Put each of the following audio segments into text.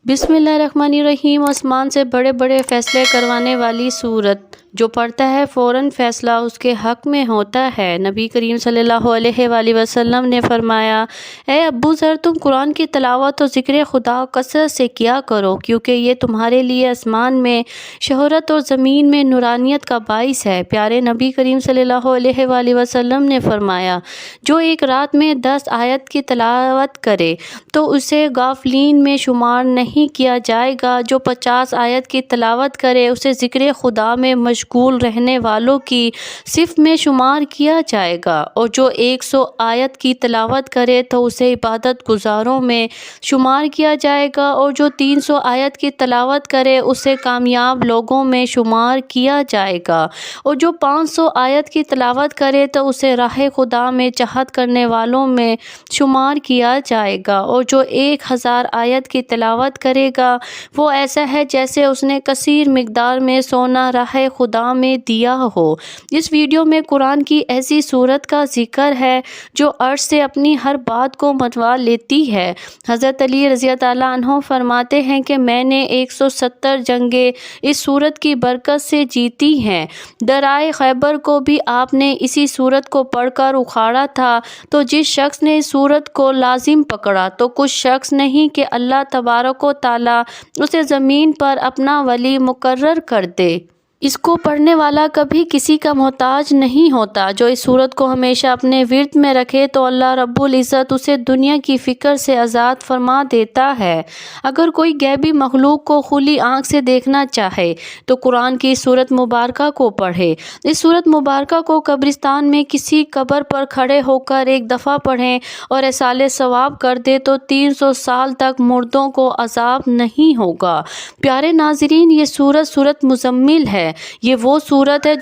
बिस्मिल्लाहिर्रहमानिर्रहीम। आसमान से बड़े बड़े फ़ैसले करवाने वाली सूरत, जो पढ़ता है फ़ौरन फ़ैसला उसके हक़ में होता है। नबी करीम सल्लल्लाहु अलैहि वसल्लम ने फरमाया, ए अबू ज़र, तुम कुरान की तिलावत और ज़िक्र खुदा कसरत से किया करो, क्योंकि ये तुम्हारे लिए आसमान में शोहरत और ज़मीन में नूरानियत का बाइस है। प्यारे नबी करीम सल्लल्लाहु अलैहि वसल्लम ने फरमाया, जो एक रात में 10 आयत की तिलावत करे तो उसे गाफिलीन में शुमार नहीं किया जाएगा। जो 50 आयत की तिलावत करे उसे ज़िक्र खुदा में मशगूल रहने वालों की सिफ़ में शुमार किया जाएगा, और जो 100 आयत की तिलावत करे तो उसे इबादत गुजारों में शुमार किया जाएगा, और जो 300 आयत की तिलावत करे उसे कामयाब लोगों में शुमार किया जाएगा, और जो 500 आयत की तिलावत करे तो उसे राह खुदा में जहद करने वालों में शुमार किया जाएगा, और जो 1000 आयत की तिलावत करेगा वो ऐसा है जैसे उसने कसीर मिकदार में सोना राह खुदा में दिया हो। इस वीडियो में कुरान की ऐसी सूरत का जिक्र है जो अर्श से अपनी हर बात को मनवा लेती है। हज़रत अली रज़ी अल्लाह अन्हु फरमाते हैं कि मैंने 170 जंगें इस सूरत की बरकत से जीती हैं। दराए खैबर को भी आपने इसी सूरत को पढ़कर उखाड़ा था, तो जिस शख्स ने इस सूरत को लाजिम पकड़ा तो कुछ शख्स नहीं कि अल्लाह तबारक व तआला उसे ज़मीन पर अपना वली मुकर्रर कर दे। इसको पढ़ने वाला कभी किसी का मोहताज नहीं होता। जो इस सूरत को हमेशा अपने विर्द में रखे तो अल्लाह रब्बुल इज़्ज़त उसे दुनिया की फ़िक्र से आज़ाद फरमा देता है। अगर कोई गैबी मखलूक को खुली आँख से देखना चाहे तो कुरान की सूरत मुबारका को पढ़े। इस सूरत मुबारका को कब्रिस्तान में किसी कब्र पर खड़े होकर एक दफ़ा पढ़ें और एसाले सवाब कर दे तो 300 साल तक मुर्दों को अज़ाब नहीं होगा। प्यारे नाज़रीन, ये सूरत मुज़म्मिल है। ये वो सूरत है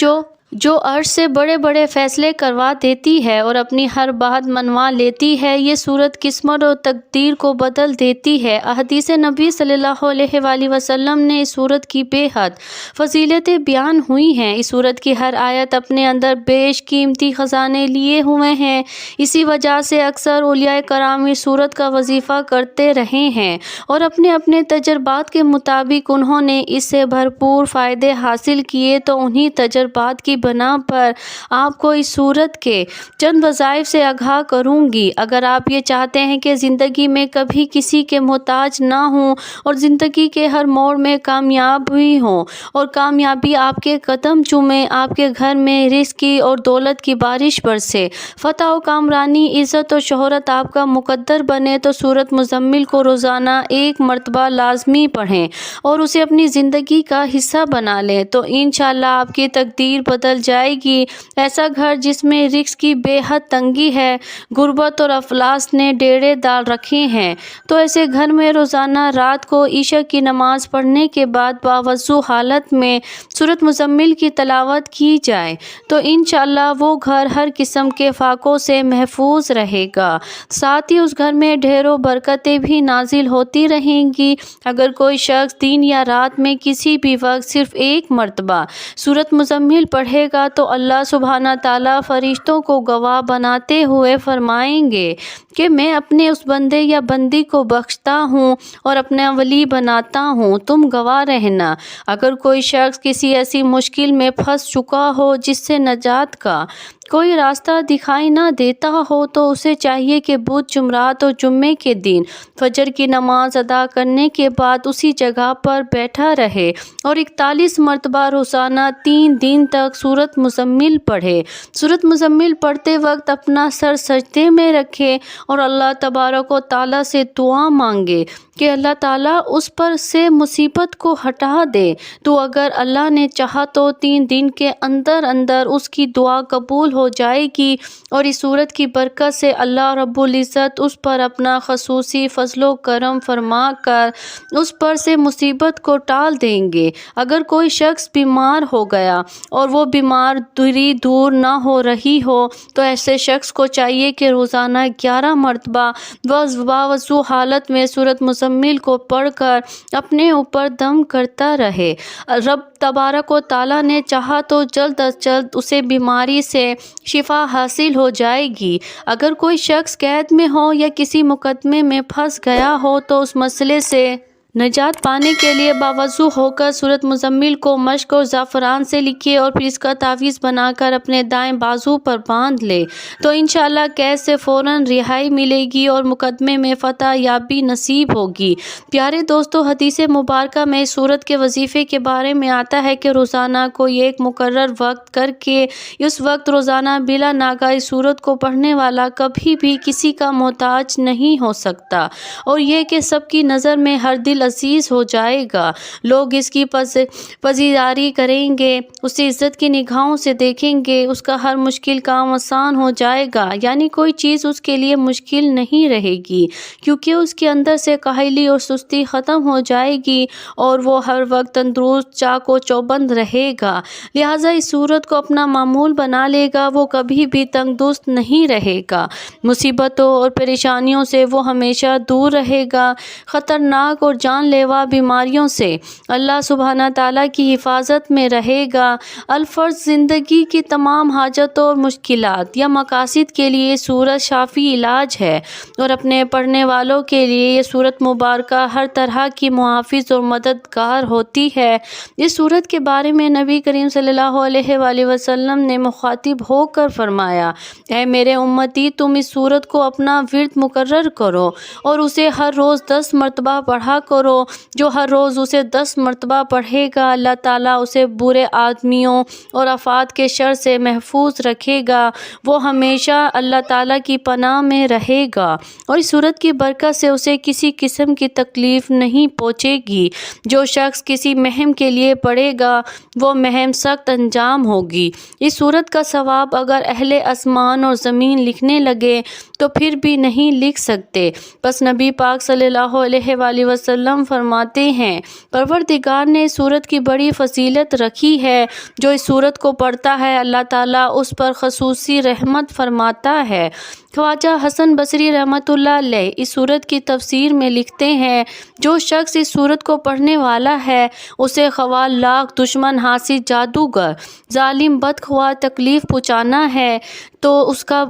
जो अर्श से बड़े बड़े फ़ैसले करवा देती है और अपनी हर बात मनवा लेती है। ये सूरत किस्मत और तकदीर को बदल देती है। अहदीस नबी सल्लल्लाहु अलैहि वसल्लम ने इस सूरत की बेहद फ़जीलतें बयान हुई हैं। इस सूरत की हर आयत अपने अंदर बेशकीमती ख़जाने लिए हुए हैं। इसी वजह से अक्सर औलियाए कराम इस सूरत का वजीफ़ा करते रहे हैं और अपने अपने तजर्बात के मुताबिक उन्होंने इससे भरपूर फ़ायदे हासिल किए। तो उन्हीं तजर्बात की बना पर आपको इस सूरत के चंद वज़ाइफ से आगाह करूँगी। अगर आप ये चाहते हैं कि ज़िंदगी में कभी किसी के मोहताज ना हों और ज़िंदगी के हर मोड़ में कामयाब हुई हों और कामयाबी आपके कदम चूमे, आपके घर में रिज़्क़ और दौलत की बारिश बरसे, फ़तह और कामरानी, इज़्ज़त और शोहरत आपका मुक़द्दर बने, तो सूरत मुज़म्मिल को रोज़ाना एक मरतबा लाज़मी पढ़ें और उसे अपनी ज़िंदगी का हिस्सा बना लें, तो इंशाअल्लाह आपकी तकदीर बदल जाएगी। ऐसा घर जिसमें रिज़्क़ की बेहद तंगी है, गुर्बत और अफलास ने डेरे डाल रखे हैं, तो ऐसे घर में रोज़ाना रात को ईशा की नमाज़ पढ़ने के बाद बावज़ू हालत में सूरत मुज़म्मिल की तिलावत की जाए तो इंशाअल्लाह वो घर हर किस्म के फाकों से महफूज रहेगा। साथ ही उस घर में ढेरों बरकतें भी नाजिल होती रहेंगी। अगर कोई शख्स दिन या रात में किसी भी वक्त सिर्फ़ एक मरतबा सूरत मुज़म्मिल पढ़ेगा तो अल्लाह सुब्हाना ताला फ़रिश्तों को गवाह बनाते हुए फरमाएंगे कि मैं अपने उस बंदे या बंदी को बख्शता हूँ और अपना वली बनाता हूँ, तुम गवाह रहना। अगर कोई शख्स किसी ऐसी मुश्किल में फंस चुका हो जिससे नजात का कोई रास्ता दिखाई ना देता हो तो उसे चाहिए कि बुध, जुमरात और जुम्मे के दिन फजर की नमाज अदा करने के बाद उसी जगह पर बैठा रहे और 41 मरतबा रोज़ाना 3 दिन तक सूरत मुज़म्मिल पढ़े। सूरत मुज़म्मिल पढ़ते वक्त अपना सर सजदे में रखे और अल्लाह तबारक व तआला से दुआ मांगे कि अल्लाह ताला उस पर से मुसीबत को हटा दे। तो अगर अल्लाह ने चाहा तो 3 दिन के अंदर अंदर उसकी दुआ कबूल हो जाएगी और इस सूरत की बरकत से अल्लाह रब्बुल इज़्ज़त उस पर अपना खसूसी फजलो करम फरमा कर उस पर से मुसीबत को टाल देंगे। अगर कोई शख्स बीमार हो गया और वो बीमारी दूर ना हो रही हो तो ऐसे शख्स को चाहिए कि रोज़ाना 11 मरतबा बावज़ू हालत में सूरत मुज़म्मिल को पढ़कर अपने ऊपर दम करता रहे। रब तबारक व तआला ने चाहा तो जल्द अज जल्द उसे बीमारी से शिफा हासिल हो जाएगी। अगर कोई शख्स कैद में हो या किसी मुकदमे में फंस गया हो तो उस मसले से نجات پانے کے لیے باوضو ہو کر سورۃ مزمل کو مشک اور زعفران سے لکھیے اور پھر اس کا تعویذ بنا کر اپنے دائیں بازو پر باندھ لے تو انشاءاللہ قید سے فوراً رہائی ملے گی اور مقدمے میں فتح یابی نصیب ہوگی۔ پیارے دوستو، حدیث مبارکہ میں اس سورت کے وظیفے کے بارے میں آتا ہے کہ روزانہ کوئی ایک مقرر وقت کر کے اس وقت روزانہ بلا ناغہ اس سورت کو پڑھنے والا کبھی بھی کسی کا محتاج نہیں ہو سکتا، اور یہ کہ سب کی نظر میں ہر دل عزیز ہو جائے گا، لوگ اس کی پذیرائی کریں گے، اسے عزت کی نگاہوں سے دیکھیں گے، اس کا ہر مشکل کام آسان ہو جائے گا، یعنی کوئی چیز اس کے لیے مشکل نہیں رہے گی، کیونکہ اس کے اندر سے کاہلی اور سستی ختم ہو جائے گی اور وہ ہر وقت تندرست چاق و چوبند رہے گا۔ لہٰذا اس صورت کو اپنا معمول بنا لے گا، وہ کبھی بھی تنگ دست نہیں رہے گا، مصیبتوں اور پریشانیوں سے وہ ہمیشہ دور رہے گا، خطرناک اور جان لیوا بیماریوں سے اللہ سبحانہ تعالیٰ کی حفاظت میں رہے گا۔ الفرض زندگی کی تمام حاجتوں اور مشکلات یا مقاصد کے لیے سورت شافی علاج ہے، اور اپنے پڑھنے والوں کے لیے یہ سورت مبارکہ ہر طرح کی محافظ اور مددگار ہوتی ہے۔ اس سورت کے بارے میں نبی کریم صلی اللہ علیہ وآلہ وسلم نے مخاطب ہو کر فرمایا، اے میرے امتی، تم اس سورت کو اپنا ورد مقرر کرو اور اسے ہر روز 10 مرتبہ پڑھا کرو۔ جو ہر روز اسے 10 مرتبہ پڑھے گا، اللہ تعالیٰ اسے برے آدمیوں اور آفات کے شر سے محفوظ رکھے گا، وہ ہمیشہ اللہ تعالیٰ کی پناہ میں رہے گا، اور اس سورت کی برکت سے اسے کسی قسم کی تکلیف نہیں پہنچے گی۔ جو شخص کسی مہم کے لیے پڑھے گا، وہ مہم سخت انجام ہوگی۔ اس سورت کا ثواب اگر اہل آسمان اور زمین لکھنے لگے تو پھر بھی نہیں لکھ سکتے۔ بس نبی پاک صلی اللہ علیہ وآلہ وسلم فرماتے ہیں، پروردگار نے اس سورت کی بڑی فضیلت رکھی ہے، جو اس سورت کو پڑھتا ہے اللہ تعالیٰ اس پر خصوصی رحمت فرماتا ہے۔ خواجہ حسن بصری رحمۃ اللہ علیہ اس سورت کی تفسیر میں لکھتے ہیں، جو شخص اس سورت کو پڑھنے والا ہے، اسے خواہ لاکھ دشمن، حاسد، جادوگر، ظالم، بدخواہ تکلیف پہنچانا ہے تو اس کا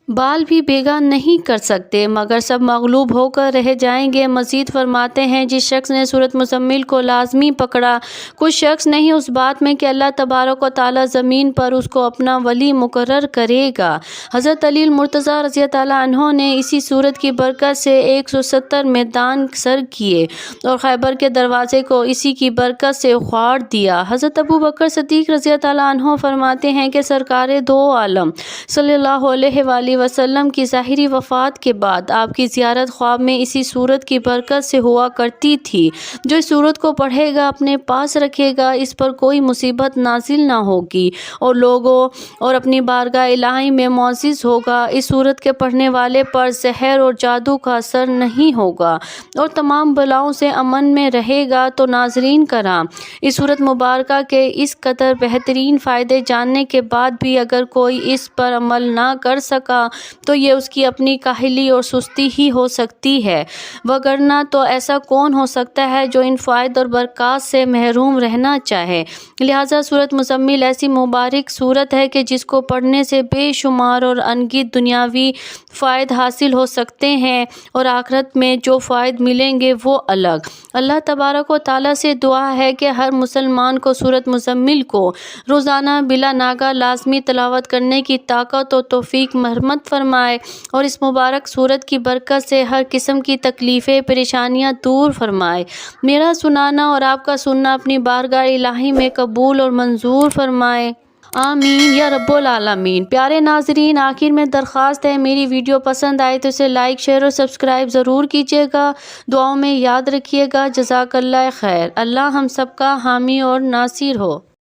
بال بھی بیگا نہیں کر سکتے، مگر سب مغلوب ہو کر رہ جائیں گے۔ مزید فرماتے ہیں، جس شخص نے سورۃ مزمل کو لازمی پکڑا، کچھ شخص نہیں اس بات میں کہ اللہ تبارک و تعالیٰ زمین پر اس کو اپنا ولی مقرر کرے گا۔ حضرت علی المرتضیٰ رضی اللہ عنہ نے اسی سورت کی برکت سے 170 میدان سر کیے اور خیبر کے دروازے کو اسی کی برکت سے اخاڑ دیا۔ حضرت ابو بکر صدیق رضی اللہ عنہ فرماتے ہیں کہ سرکار دو عالم صلی اللہ علیہ وآلہ وسلم کی ظاہری وفات کے بعد آپ کی زیارت خواب میں اسی سورت کی برکت سے ہوا کرتی تھی۔ جو اس سورت کو پڑھے گا، اپنے پاس رکھے گا، اس پر کوئی مصیبت نازل نہ ہوگی اور لوگوں اور اپنی بارگاہ الہی میں معزز ہوگا۔ اس سورت کے پڑھنے والے پر سحر اور جادو کا اثر نہیں ہوگا اور تمام بلاؤں سے امن میں رہے گا۔ تو ناظرین کرام، اس سورت مبارکہ کے اس قدر بہترین فائدے جاننے کے بعد بھی اگر کوئی اس پر عمل نہ کر سکا تو یہ اس کی اپنی کاہلی اور سستی ہی ہو سکتی ہے، وگرنہ تو ایسا کون ہو سکتا ہے جو ان فائد اور برکات سے محروم رہنا چاہے۔ لہٰذا سورۃ مزمل ایسی مبارک سورت ہے کہ جس کو پڑھنے سے بے شمار اور انگت دنیاوی فائد حاصل ہو سکتے ہیں، اور آخرت میں جو فائد ملیں گے وہ الگ۔ اللہ تبارک و تعالیٰ سے دعا ہے کہ ہر مسلمان کو سورۃ مزمل کو روزانہ بلا ناغہ لازمی تلاوت کرنے کی طاقت و توفیق مرحمت فرمائے، اور اس مبارک سورت کی برکت سے ہر قسم کی تکلیفیں، پریشانیاں دور فرمائے۔ میرا سنانا اور آپ کا سننا اپنی بارگاہ الہی میں قبول اور منظور فرمائے، آمین یا رب العالمین۔ پیارے ناظرین، آخر میں درخواست ہے، میری ویڈیو پسند آئے تو اسے لائک، شیئر اور سبسکرائب ضرور کیجیے گا، دعاؤں میں یاد رکھیے گا۔ جزاک اللہ خیر۔ اللہ ہم سب کا حامی اور ناصر ہو۔